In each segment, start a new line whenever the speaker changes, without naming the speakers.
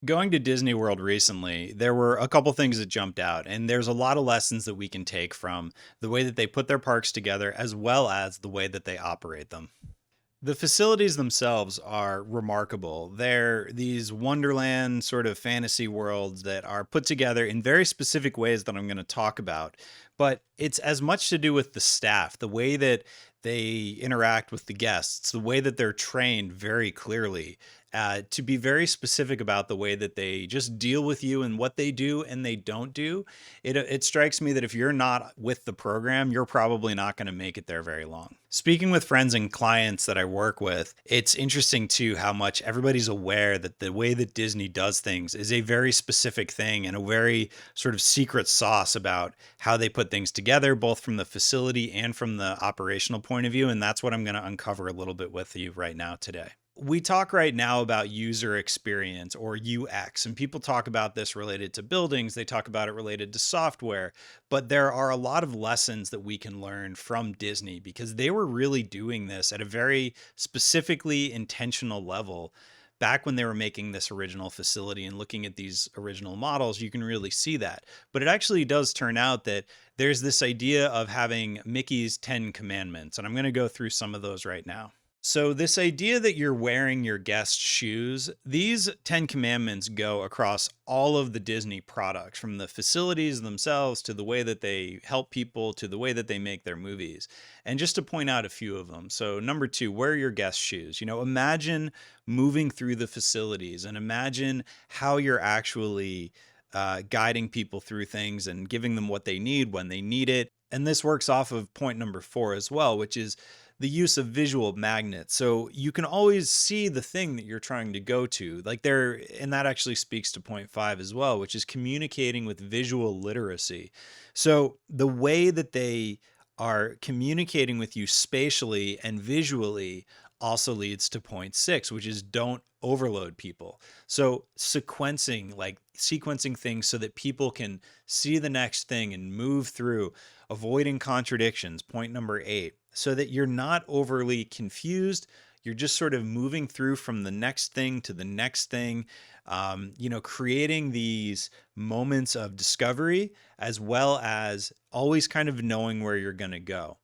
Going to Disney World recently, there were a couple things that jumped out, and there's a lot of lessons that we can take from the way that they put their parks together as well as the way that they operate them. The facilities themselves are remarkable. They're these wonderland sort of fantasy worlds that are put together in very specific ways that I'm going to talk about. But it's as much to do with the staff, the way that they interact with the guests, the way that they're trained very clearly, to be very specific about the way that they just deal with you and what they do and they don't do. It strikes me that if you're not with the program, you're probably not going to make it there very long. Speaking with friends and clients that I work with, it's interesting too how much everybody's aware that the way that Disney does things is a very specific thing and a very sort of secret sauce about how they put things together, both from the facility and from the operational point of view. And that's what I'm going to uncover a little bit with you right now today. We talk right now about user experience or UX, and people talk about this related to buildings, they talk about it related to software, but there are a lot of lessons that we can learn from Disney because they were really doing this at a very specifically intentional level. Back when they were making this original facility and looking at these original models, you can really see that. But it actually does turn out that there's this idea of having Mickey's 10 commandments, and I'm going to go through some of those right now. So, this idea that you're wearing your guest shoes, these 10 commandments go across all of the Disney products, from the facilities themselves to the way that they help people to the way that they make their movies. And just to point out a few of them. So, number two, wear your guest shoes. Imagine moving through the facilities and imagine how you're actually guiding people through things and giving them what they need when they need it. And this works off of point number four as well, which is the use of visual magnets. So you can always see the thing that you're trying to go to. And that actually speaks to point five as well, which is communicating with visual literacy. So the way that they are communicating with you spatially and visually also leads to point six, which is don't overload people. So sequencing things so that people can see the next thing and move through, avoiding contradictions, point number eight, so that you're not overly confused. You're just sort of moving through from the next thing to the next thing, creating these moments of discovery as well as always kind of knowing where you're going to go.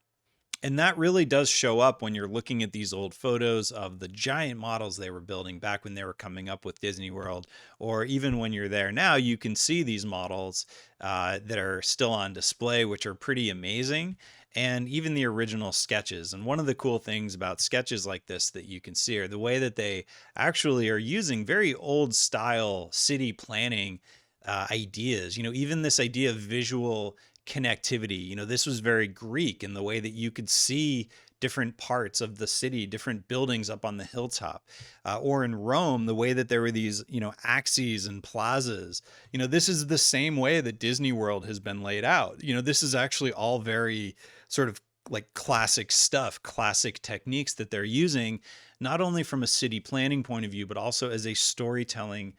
And that really does show up when you're looking at these old photos of the giant models they were building back when they were coming up with Disney World, or even when you're there now, you can see these models that are still on display, which are pretty amazing, and even the original sketches. And one of the cool things about sketches like this that you can see are the way that they actually are using very old style city planning ideas. Even this idea of visual connectivity. This was very Greek in the way that you could see different parts of the city, different buildings up on the hilltop. Or in Rome, the way that there were these, axes and plazas. This is the same way that Disney World has been laid out. This is actually all very sort of like classic stuff, classic techniques that they're using, not only from a city planning point of view, but also as a storytelling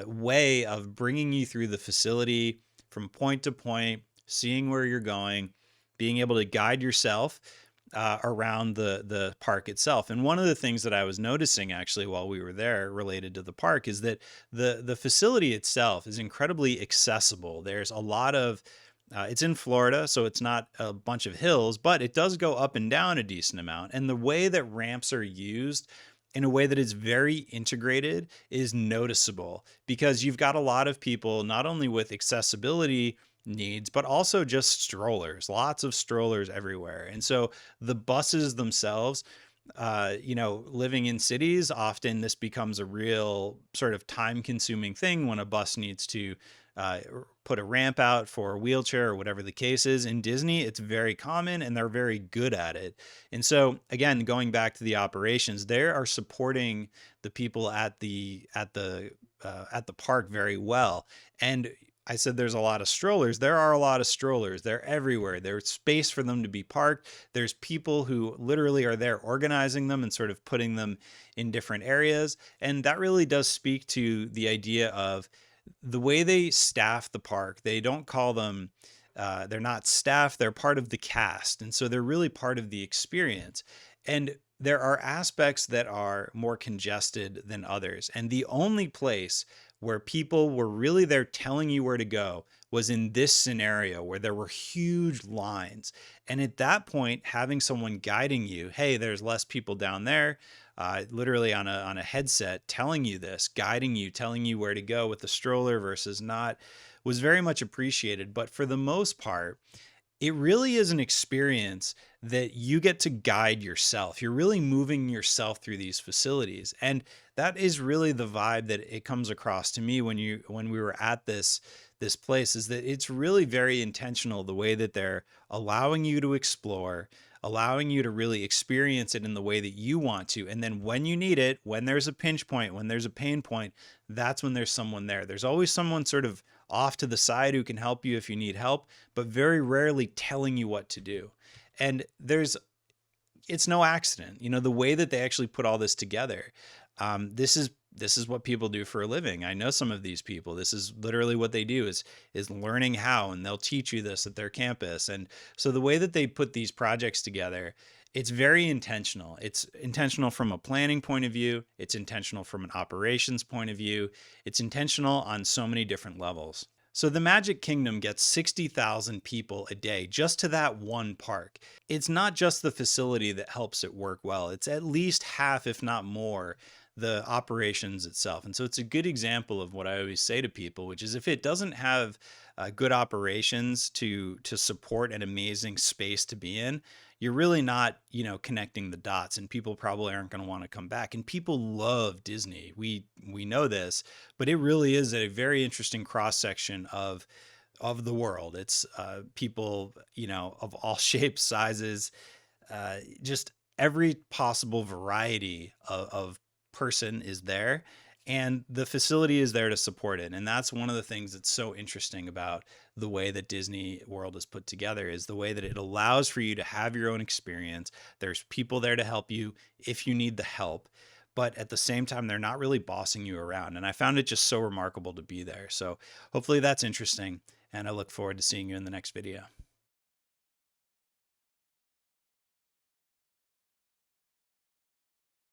way of bringing you through the facility from point to point, seeing where you're going, being able to guide yourself around the park itself. And one of the things that I was noticing actually while we were there related to the park is that the facility itself is incredibly accessible. There's a lot of it's in Florida, so it's not a bunch of hills, but it does go up and down a decent amount. And the way that ramps are used in a way that is very integrated is noticeable because you've got a lot of people not only with accessibility needs, but also just strollers, lots of strollers everywhere. And so the buses themselves, living in cities, often this becomes a real sort of time consuming thing when a bus needs to uh, put a ramp out for a wheelchair or whatever the case is. In Disney, it's very common and they're very good at it. And so again, going back to the operations, they are supporting the people at the park very well. And I said there's a lot of strollers. There are a lot of strollers. They're everywhere. There's space for them to be parked. There's people who literally are there organizing them and sort of putting them in different areas. And that really does speak to the idea of the way they staff the park. They don't call them, they're not staff, they're part of the cast. And so they're really part of the experience. And there are aspects that are more congested than others. And the only place where people were really there telling you where to go was in this scenario where there were huge lines. And at that point, having someone guiding you, hey, there's less people down there, literally on a headset telling you this, guiding you, telling you where to go with the stroller versus not, was very much appreciated. But for the most part, it really is an experience that you get to guide yourself. You're really moving yourself through these facilities. And that is really the vibe that it comes across to me when we were at this place, is that it's really very intentional the way that they're allowing you to explore, allowing you to really experience it in the way that you want to. And then when you need it, when there's a pinch point, when there's a pain point, that's when there's someone there. There's always someone sort of off to the side who can help you if you need help, but very rarely telling you what to do. And it's no accident, the way that they actually put all this together. This is what people do for a living. I know some of these people. This is literally what they do is learning how, and they'll teach you this at their campus. And so the way that they put these projects together, it's very intentional. It's intentional from a planning point of view. It's intentional from an operations point of view. It's intentional on so many different levels. So the Magic Kingdom gets 60,000 people a day just to that one park. It's not just the facility that helps it work well. It's at least half, if not more, the operations itself. And so it's a good example of what I always say to people, which is if it doesn't have good operations to support an amazing space to be in, you're really not, connecting the dots, and people probably aren't going to want to come back. And people love Disney. We know this, but it really is a very interesting cross section of the world. It's people, of all shapes, sizes, just every possible variety of person is there, and the facility is there to support it. And that's one of the things that's so interesting about the way that Disney World is put together, is the way that it allows for you to have your own experience. There's people there to help you if you need the help, but at the same time, they're not really bossing you around. And I found it just so remarkable to be there. So hopefully that's interesting, and I look forward to seeing you in the next video.